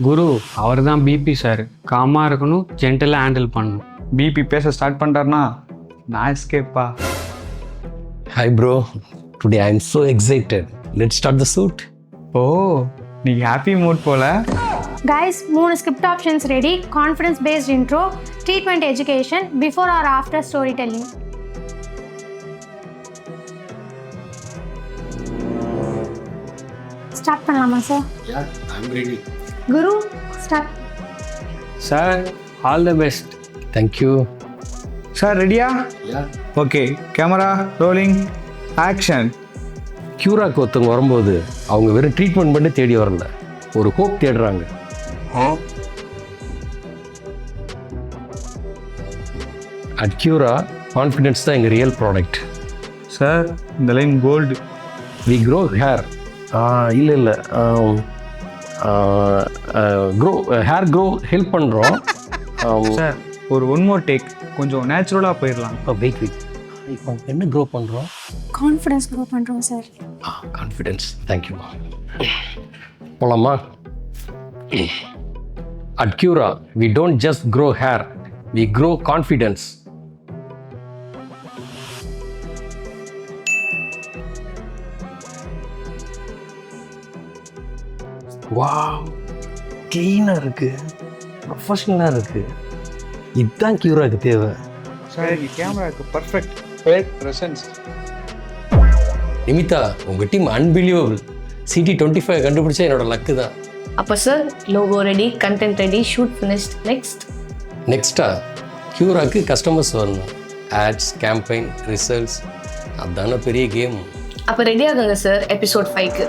குரு அவர் தான் BP sir. காமாக இருக்கணும், ஜென்டலாக ஹேண்டில் பண்ணணும். பிபி பேச ஸ்டார்ட் பண்ணிட்டாருனா நான் எஸ்கேப்பா. Hi bro, today I am so excited. Let's start the shoot. ஓ நீ ஹாப்பி மூட் போல. Guys, 3 script options ready. Confidence based intro, treatment education, before or after storytelling. Start பண்ணலாமா சார்? Yeah, I'm ready. Guru start. Sir all the best. Thank you. Sir ரெடியா? Yeah. Okay camera rolling action. கியூராக்கு ஒருத்தவங்க வரும்போது அவங்க வெறும் treatment பண்ணி தேடி வரல, ஒரு ஹோப் தேடுறாங்க. அட் கியூரா கான்ஃபிடென்ஸ் தான் எங்கள் ரியல் ப்ராடக்ட். சார் இந்த line gold. We grow hair இல்லை க்ரோ ஹேர் க்ரோ ஹெல்ப் பண்ணுறோம். சார் ஒரு ஒன் மோர் டேக், கொஞ்சம் நேச்சுரலாக போயிடலாம். வெயிட் இப்போ என்ன க்ரோ பண்ணுறோம்? Confidence grow பண்றோம் சார். கான்ஃபிடென்ஸ். தேங்க்யூ. போலாமா? At Qura we don't just grow hair, we grow confidence. Wow, க்ளீனாக இருக்குது, ப்ரொஃபஷனலாக இருக்குது. இதுதான் கியூராக்கு தேவை. சார் இந்த கேமராவுக்கு பர்ஃபெக்ட் ப்ரெசன்ஸ். நிமிதா, உங்கள் டீம் அன்பிலீவபிள். சிடி 25 கண்டுபிடிச்சா என்னோட லக்கு தான். அப்போ sir logo ready, content ready, shoot finished. நெக்ஸ்ட்டா கியூராக்கு கஸ்டமர்ஸ் வரணும். ஆட்ஸ், கேம்பெயின், ரிசல்ட்ஸ், அதுதானே பெரிய கேம். அப்போ ரெடி ஆகுங்க சார் எபிசோட் 5க்கு.